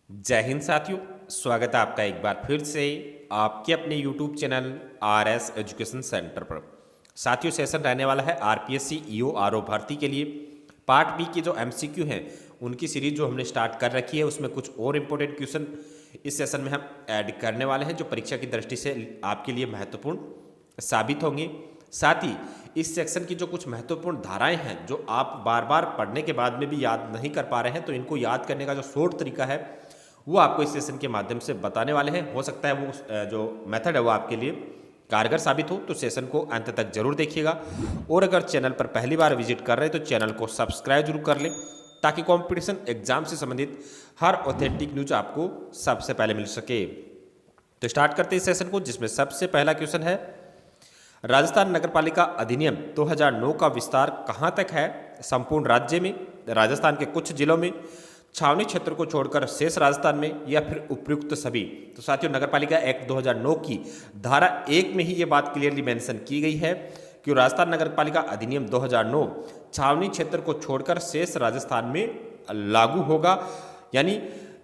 जय हिंद साथियों। स्वागत है आपका एक बार फिर से आपके अपने YouTube channel RS education centre पर। साथियों, सेशन रहने वाला है RPSC EO RO भर्ती के लिए। पार्ट बी की जो MCQ हैं उनकी सीरीज जो हमने स्टार्ट कर रखी है, उसमें कुछ और इम्पोर्टेंट क्वेश्चन इस सेशन में हम ऐड करने वाले हैं जो परीक्षा की दृष्टि से आपके लिए महत्वपूर्ण साबित होंगे। साथ ही इस सेक्शन की जो कुछ महत्वपूर्ण धाराएं हैं जो आप बार बार पढ़ने के बाद में भी याद नहीं कर पा रहे हैं, तो इनको याद करने का जो शॉर्ट तरीका है वो आपको इस सेशन के माध्यम से बताने वाले हैं। हो सकता है वो जो मेथड है वो आपके लिए कारगर साबित हो, तो सेशन को अंत तक जरूर देखिएगा। और अगर चैनल पर पहली बार विजिट कर रहे हैं तो चैनल को सब्सक्राइब जरूर कर लें ताकि कंपटीशन एग्जाम से संबंधित हर ऑथेंटिक न्यूज आपको सबसे पहले मिल सके। तो स्टार्ट करते हैं इस सेशन को, जिसमें सबसे पहला क्वेश्चन है, राजस्थान नगरपालिका अधिनियम 2009 का विस्तार कहां तक है? संपूर्ण राज्य में, राजस्थान के कुछ जिलों में, छावनी क्षेत्र को छोड़कर शेष राजस्थान में, या फिर उपयुक्त सभी? तो साथियों, नगरपालिका एक्ट 2009 की धारा 1 में ही ये बात क्लियरली मेंशन की गई है कि राजस्थान नगरपालिका अधिनियम 2009 छावनी क्षेत्र को छोड़कर शेष राजस्थान में लागू होगा, यानी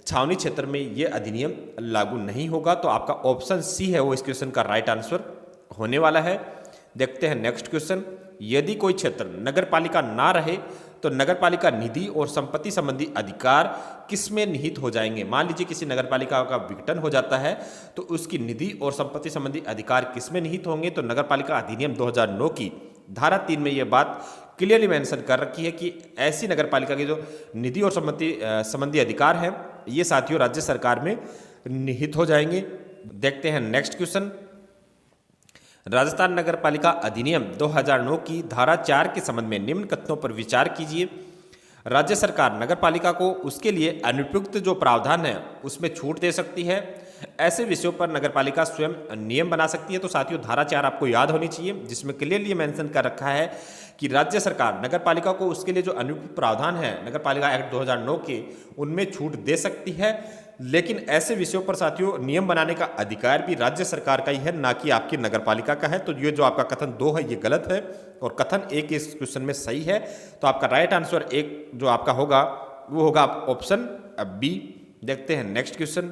छावनी क्षेत्र में ये अधिनियम लागू नहीं होगा। तो आपका ऑप्शन सी है वो इस क्वेश्चन का राइट आंसर होने वाला है। देखते हैं नेक्स्ट क्वेश्चन, यदि कोई क्षेत्र नगरपालिका ना रहे तो नगरपालिका निधि और संपत्ति संबंधी अधिकार किसमें निहित हो जाएंगे? मान लीजिए किसी नगरपालिका का विघटन हो जाता है तो उसकी निधि और संपत्ति संबंधी अधिकार किसमें निहित होंगे? तो नगरपालिका अधिनियम 2009 की धारा 3 में यह बात क्लियरली मेंशन कर रखी है कि ऐसी नगरपालिका के जो निधि और संपत्ति संबंधी अधिकार हैं ये साथियों राज्य सरकार में निहित हो जाएंगे। देखते हैं नेक्स्ट क्वेश्चन, राजस्थान नगरपालिका अधिनियम 2009 की धारा 4 के संबंध में निम्न कथनों पर विचार कीजिए। राज्य सरकार नगरपालिका को उसके लिए अनुपयुक्त जो प्रावधान है उसमें छूट दे सकती है। ऐसे विषयों पर नगरपालिका स्वयं नियम बना सकती है। तो साथियों, धारा 4 आपको याद होनी चाहिए, जिसमें क्लियरली मेंशन कर रखा है कि राज्य सरकार नगरपालिका को उसके लिए जो अनुपयुक्त प्रावधान है नगरपालिका एक्ट 2009 के, उनमें छूट दे सकती है। लेकिन ऐसे विषयों पर साथियों नियम बनाने का अधिकार भी राज्य सरकार का ही है, ना कि आपकी नगरपालिका का है। तो ये जो आपका कथन 2 है ये गलत है और कथन 1 इस क्वेश्चन में सही है। तो आपका राइट आंसर 1 जो आपका होगा वो होगा ऑप्शन बी। देखते हैं नेक्स्ट क्वेश्चन,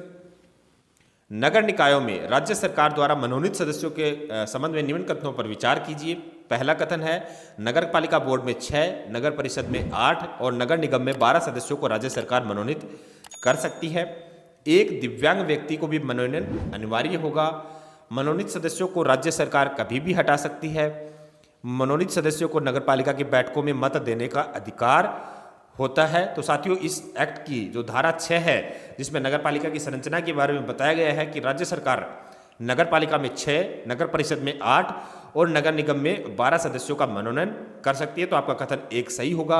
नगर निकायों में राज्य सरकार द्वारा मनोनीत सदस्यों के संबंध में निम्न कथनों पर विचार कीजिए। पहला कथन है, नगर पालिका बोर्ड में 6, नगर परिषद में 8 और नगर निगम में 12 सदस्यों को राज्य सरकार मनोनीत कर सकती है। एक दिव्यांग व्यक्ति को भी मनोनयन अनिवार्य होगा। मनोनीत सदस्यों को राज्य सरकार कभी भी हटा सकती है। मनोनीत सदस्यों को नगरपालिका की बैठकों में मत देने का अधिकार होता है। तो साथियों, इस एक्ट की जो धारा 6 है जिसमें नगरपालिका की संरचना के बारे में बताया गया है कि राज्य सरकार नगरपालिका में 6, नगर परिषद में 8 और नगर निगम में 12 सदस्यों का मनोनयन कर सकती है। तो आपका कथन 1 सही होगा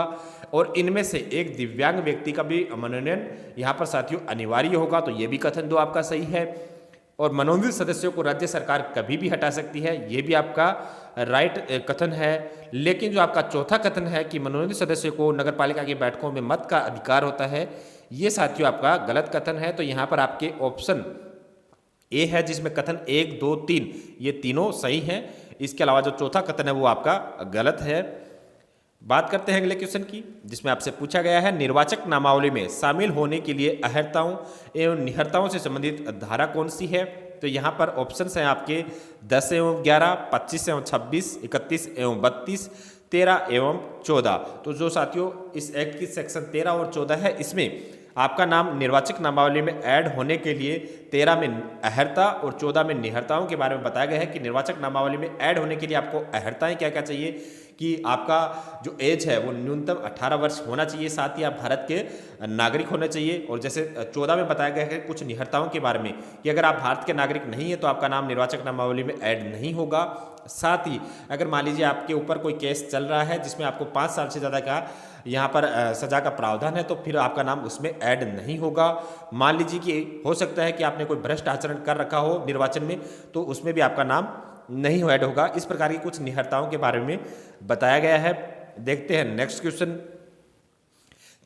और इनमें से एक दिव्यांग व्यक्ति का भी मनोनयन यहाँ पर साथियों अनिवार्य होगा। तो ये भी कथन 2 आपका सही है। और मनोनीत सदस्यों को राज्य सरकार कभी भी हटा सकती है, ये भी आपका राइट कथन है। लेकिन जो आपका चौथा कथन है कि मनोनीत सदस्यों को नगरपालिका की बैठकों में मत का अधिकार होता है, ये साथियों आपका गलत कथन है। तो यहाँ पर आपके ऑप्शन ए है जिसमें कथन 1, 2, 3 ये तीनों सही हैं। इसके अलावा जो चौथा कथन है वो आपका गलत है। बात करते हैं अगले क्वेश्चन की, जिसमें आपसे पूछा गया है, निर्वाचक नामावली में शामिल होने के लिए अहर्ताओं एवं निहर्ताओं से संबंधित धारा कौन सी है? तो यहाँ पर ऑप्शंस हैं आपके 10 एवं 11, 25 एवं 26, 31 एवं 32, 13 एवं 14। तो जो साथियों इस एक्ट की सेक्शन 13 और 14 है, इसमें आपका नाम निर्वाचक नामावली में ऐड होने के लिए 13 में अहर्ता और 14 में निहर्ताओं के बारे में बताया गया है कि निर्वाचक नामावली में ऐड होने के लिए आपको अहर्ताएं क्या क्या चाहिए कि आपका जो एज है वो न्यूनतम 18 वर्ष होना चाहिए, साथ ही आप भारत के नागरिक होने चाहिए। और जैसे 14 में बताया गया है कुछ निहर्ताओं के बारे में कि अगर आप भारत के नागरिक नहीं है तो आपका नाम निर्वाचक नामावली में ऐड नहीं होगा। साथ ही अगर मान लीजिए आपके ऊपर कोई केस चल रहा है जिसमें आपको 5 साल से ज़्यादा का यहाँ पर सजा का प्रावधान है तो फिर आपका नाम उसमें ऐड नहीं होगा। मान लीजिए कि हो सकता है कि आपने कोई भ्रष्ट आचरण कर रखा हो निर्वाचन में, तो उसमें भी आपका नाम नहीं ऐड होगा। इस प्रकार की कुछ निहर्ताओं के बारे में बताया गया है। देखते हैं नेक्स्ट क्वेश्चन,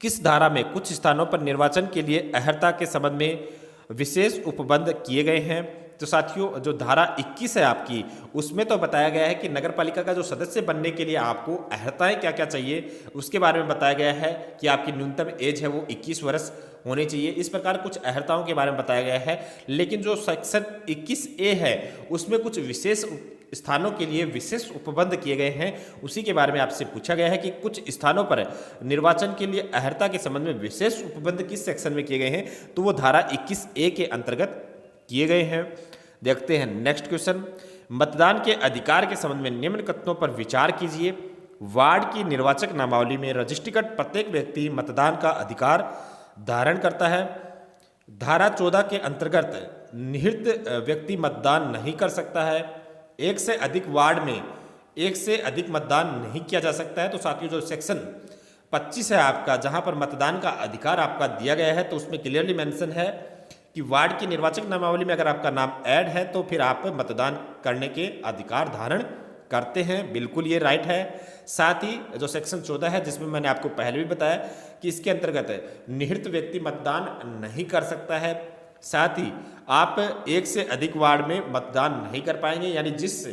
किस धारा में कुछ स्थानों पर निर्वाचन के लिए अहर्ता के संबंध में विशेष उपबंध किए गए हैं? तो साथियों जो धारा 21 है आपकी, उसमें तो बताया गया है कि नगर पालिका का जो सदस्य बनने के लिए आपको अर्हताएं क्या क्या चाहिए उसके बारे में बताया गया है कि आपकी न्यूनतम एज है वो 21 वर्ष होनी चाहिए। इस प्रकार कुछ अर्हताओं के बारे में बताया गया है। लेकिन जो सेक्शन 21A है उसमें कुछ विशेष स्थानों के लिए विशेष उपबंध किए गए हैं, उसी के बारे में आपसे पूछा गया है कि कुछ स्थानों पर निर्वाचन के लिए अर्हता के संबंध में विशेष उपबंध किस सेक्शन में किए गए हैं, तो वो धारा 21A के अंतर्गत किए गए हैं। देखते हैं नेक्स्ट क्वेश्चन। मतदान के अधिकार के संबंध में निम्न कथनों पर विचार कीजिए। वार्ड की निर्वाचक नामावली में रजिस्ट्रीकृत प्रत्येक व्यक्ति मतदान का अधिकार धारण करता है। धारा 14 के अंतर्गत निहित व्यक्ति मतदान नहीं कर सकता है। एक से अधिक वार्ड में एक से अधिक मतदान नहीं किया जा सकता है। तो साथियों जो सेक्शन 25 है आपका, जहां पर मतदान का अधिकार आपका दिया गया है, तो उसमें क्लियरली मेंशन है कि वार्ड की निर्वाचक नामावली में अगर आपका नाम ऐड है तो फिर आप मतदान करने के अधिकार धारण करते हैं। बिल्कुल ये राइट है। साथ ही जो सेक्शन 14 है, जिसमें मैंने आपको पहले भी बताया कि इसके अंतर्गत निहित व्यक्ति मतदान नहीं कर सकता है। साथ ही आप एक से अधिक वार्ड में मतदान नहीं कर पाएंगे, यानी जिस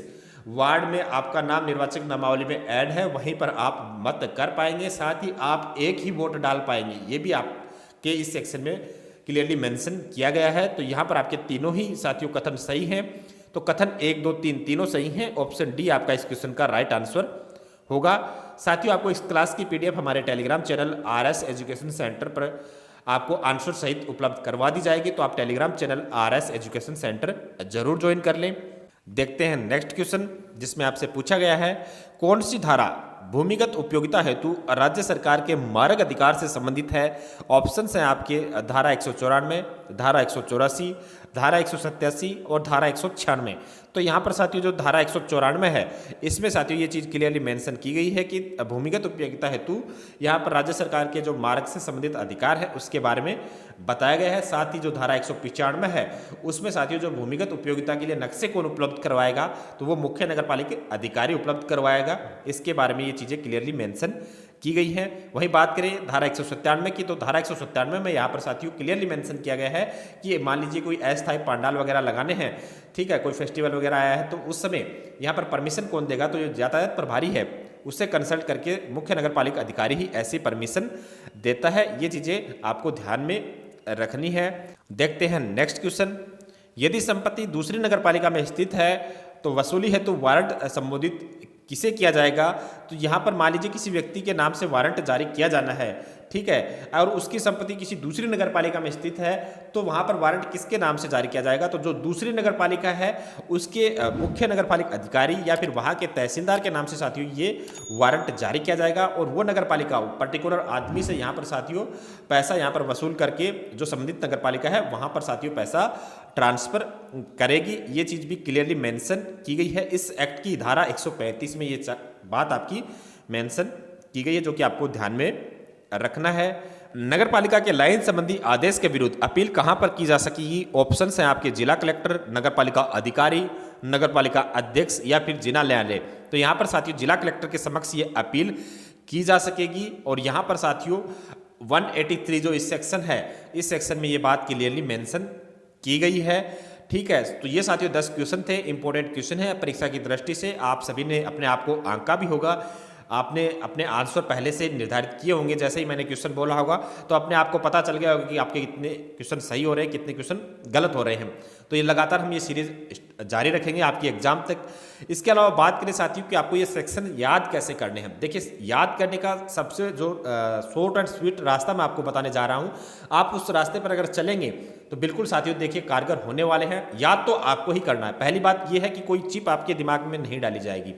वार्ड में आपका नाम निर्वाचक नामावली में ऐड है वहीं पर आप मत कर पाएंगे। साथ ही आप एक ही वोट डाल पाएंगे, ये भी आपके इस सेक्शन में क्लियरली मेंशन किया गया है। तो यहाँ पर आपके तीनों ही साथियों कथन सही हैं। तो कथन 1, 2, 3 तीनों सही हैं। ऑप्शन डी आपका इस क्वेश्चन का राइट आंसर होगा। साथियों आपको इस क्लास की PDF हमारे Telegram channel RS education centre पर आपको आंसर सहित उपलब्ध करवा दी जाएगी। तो आप Telegram channel RS education centre जरूर ज्वाइन कर लें। देखते हैं नेक्स्ट क्वेश्चन, जिसमें आपसे पूछा गया है कौन सी धारा भूमिगत उपयोगिता हेतु राज्य सरकार के मार्ग अधिकार से संबंधित है। ऑप्शंस हैं आपके धारा 194, धारा 184, धारा 187 और धारा 196। तो यहाँ पर साथियों जो धारा 194 है, इसमें साथियों ये चीज़ क्लियरली मेंशन की गई है कि भूमिगत उपयोगिता हेतु यहाँ पर राज्य सरकार के जो मार्ग से संबंधित अधिकार है उसके बारे में बताया गया है। साथ ही जो धारा 195 है उसमें साथियों जो भूमिगत उपयोगिता के लिए नक्शे कौन उपलब्ध करवाएगा, तो वो मुख्य नगर पालिका अधिकारी उपलब्ध करवाएगा। इसके बारे में ये चीज़ें क्लियरली मेंशन की गई है। वहीं बात करें धारा 197 की, तो धारा 197 में यहाँ पर साथियों क्लियरली मेंशन किया गया है कि मान लीजिए कोई अस्थायी पंडाल वगैरह लगाने हैं, ठीक है, कोई फेस्टिवल वगैरह आया है, तो उस समय यहाँ पर परमिशन कौन देगा, तो जो यातायात प्रभारी है उससे कंसल्ट करके मुख्य नगर पालिका अधिकारी ही ऐसी परमिशन देता है। ये चीज़ें आपको ध्यान में रखनी है। देखते हैं नेक्स्ट क्वेश्चन। यदि संपत्ति दूसरी नगर पालिका में स्थित है तो वसूली है तो वारंट संबोधित किसे किया जाएगा। तो यहाँ पर मान लीजिए किसी व्यक्ति के नाम से वारंट जारी किया जाना है, ठीक है, और उसकी संपत्ति किसी दूसरी नगर पालिका में स्थित है, तो वहाँ पर वारंट किसके नाम से जारी किया जाएगा। तो जो दूसरी नगर पालिका है उसके मुख्य नगर पालिका अधिकारी या फिर वहाँ के तहसीलदार के नाम से साथियों ये वारंट जारी किया जाएगा। और वो नगर पालिका पर्टिकुलर आदमी से यहाँ पर साथियों पैसा यहाँ पर वसूल करके जो संबंधित नगर पालिका है वहाँ पर साथियों पैसा ट्रांसफर करेगी। ये चीज़ भी क्लियरली मेंशन की गई है। इस एक्ट की धारा 135 में ये बात आपकी मेंशन की गई है, जो कि आपको ध्यान में रखना है। नगर पालिका के लाइन संबंधी आदेश के विरुद्ध अपील कहां पर की जा सकेगी। ऑप्शंस हैं आपके जिला कलेक्टर, नगर पालिका अधिकारी, नगर पालिका अध्यक्ष या फिर जिला न्यायालय। तो यहां पर साथियों जिला कलेक्टर के समक्ष ये अपील की जा सकेगी। और यहां पर साथियों 183 जो इस सेक्शन है, इस सेक्शन में ये बात क्लियरली मेंशन की गई है, ठीक है। तो ये साथियों 10 क्वेश्चन थे, इंपॉर्टेंट क्वेश्चन है परीक्षा की दृष्टि से। आप सभी ने अपने आप को आंका भी होगा, आपने अपने आंसर पहले से निर्धारित किए होंगे। जैसे ही मैंने क्वेश्चन बोला होगा तो अपने आप को पता चल गया होगा कि आपके कितने क्वेश्चन सही हो रहे हैं, कितने क्वेश्चन गलत हो रहे हैं। तो ये लगातार हम ये सीरीज जारी रखेंगे आपकी एग्जाम तक। इसके अलावा बात करें साथियों कि आपको ये सेक्शन याद कैसे करने हैं। देखिए याद करने का सबसे जो शॉर्ट एंड स्वीट रास्ता मैं आपको बताने जा रहा हूँ, आप उस रास्ते पर अगर चलेंगे तो बिल्कुल साथियों देखिए कारगर होने वाले हैं। याद तो आपको ही करना है। पहली बात यह है कि कोई चिप आपके दिमाग में नहीं डाली जाएगी,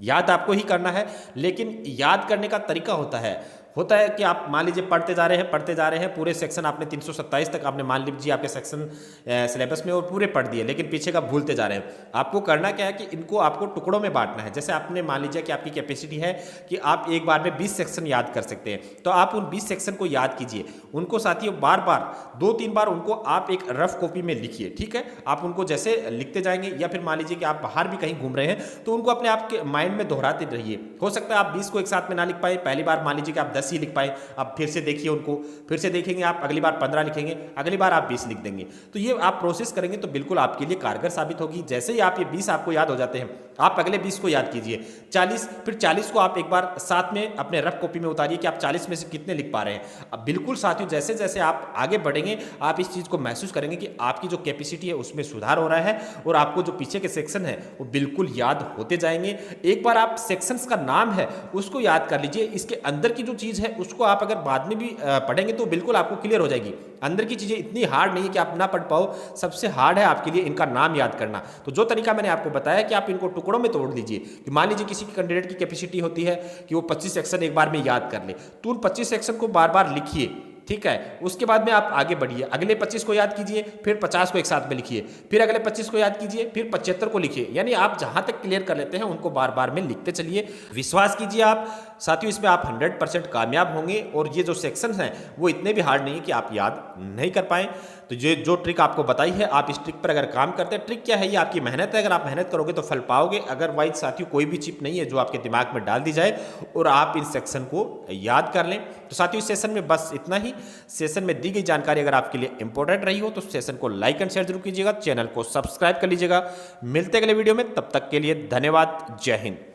याद आपको ही करना है। लेकिन याद करने का तरीका होता है कि आप मान लीजिए पढ़ते जा रहे हैं पूरे सेक्शन आपने 327 तक आपने मान लीजिए आपके सेक्शन सिलेबस में और पूरे पढ़ दिए, लेकिन पीछे का भूलते जा रहे हैं। आपको करना क्या है कि इनको आपको टुकड़ों में बांटना है। जैसे आपने मान लीजिए कि आपकी कैपेसिटी है कि आप एक बार में 20 सेक्शन याद कर सकते हैं, तो आप उन 20 सेक्शन को याद कीजिए। उनको साथियों बार बार 2-3 बार उनको आप एक रफ कॉपी में लिखिए, ठीक है। आप उनको जैसे लिखते जाएंगे या फिर मान लीजिए कि आप बाहर भी कहीं घूम रहे हैं तो उनको अपने आप के माइंड में दोहराते रहिए। हो सकता है आप 20 को एक साथ में ना लिख पाए, पहली बार मान लीजिए कि आप 10 ही लिख पाए। अब फिर से देखिए उनको, फिर से देखेंगे आप, अगली बार 15 लिखेंगे, अगली बार आप 20 लिख देंगे। तो ये आप प्रोसेस करेंगे तो बिल्कुल आपके लिए कारगर साबित होगी। जैसे ही आप ये 20 आपको याद हो जाते हैं, आप अगले 20 को याद कीजिए, 40, फिर 40 को आप एक बार साथ में अपने रफ कॉपी में उतारिए कि आप 40 में से कितने लिख पा रहे हैं। अब बिल्कुल साथियों, जैसे जैसे आप आगे बढ़ेंगे आप इस चीज़ को महसूस करेंगे कि आपकी जो कैपेसिटी है उसमें सुधार हो रहा है और आपको जो पीछे के सेक्शन है वो बिल्कुल याद होते जाएंगे। एक बार आप सेक्शंस का नाम है उसको याद कर लीजिए, इसके अंदर की जो चीज़ है उसको आप अगर बाद में भी पढ़ेंगे तो बिल्कुल आपको क्लियर हो जाएगी। अंदर की चीज़ें इतनी हार्ड नहीं है कि आप ना पढ़ पाओ, सबसे हार्ड है आपके लिए इनका नाम याद करना। तो जो तरीका मैंने आपको बताया कि आप इनको टुकड़ों में तोड़ लीजिए, कि मान लीजिए किसी कैंडिडेट की कैपेसिटी होती है कि वो 25 सेक्शन एक बार में याद कर ले, तो उन 25 सेक्शन को बार बार लिखिए, ठीक है। उसके बाद में आप आगे बढ़िए, अगले 25 को याद कीजिए, फिर 50 को एक साथ में लिखिए, फिर अगले 25 को याद कीजिए, फिर 75 को लिखिए। यानी आप जहां तक क्लियर कर लेते हैं उनको बार बार में लिखते चलिए। विश्वास कीजिए आप साथियों, इसमें आप 100% कामयाब होंगे और ये जो सेक्शंस हैं वो इतने भी हार्ड नहीं है कि आप याद नहीं कर पाएं। तो ये जो ट्रिक आपको बताई है, आप इस ट्रिक पर अगर काम करते हैं, ट्रिक क्या है, ये आपकी मेहनत है, अगर आप मेहनत करोगे तो फल पाओगे। अदरवाइज साथियों कोई भी चिप नहीं है जो आपके दिमाग में डाल दी जाए और आप इन सेक्शन को याद कर लें। तो साथियों इस सेशन में बस इतना ही। सेशन में दी गई जानकारी अगर आपके लिए इंपॉर्टेंट रही हो तो सेशन को लाइक एंड शेयर जरूर कीजिएगा, चैनल को सब्सक्राइब कर लीजिएगा। मिलते अगले वीडियो में, तब तक के लिए धन्यवाद। जय हिंद।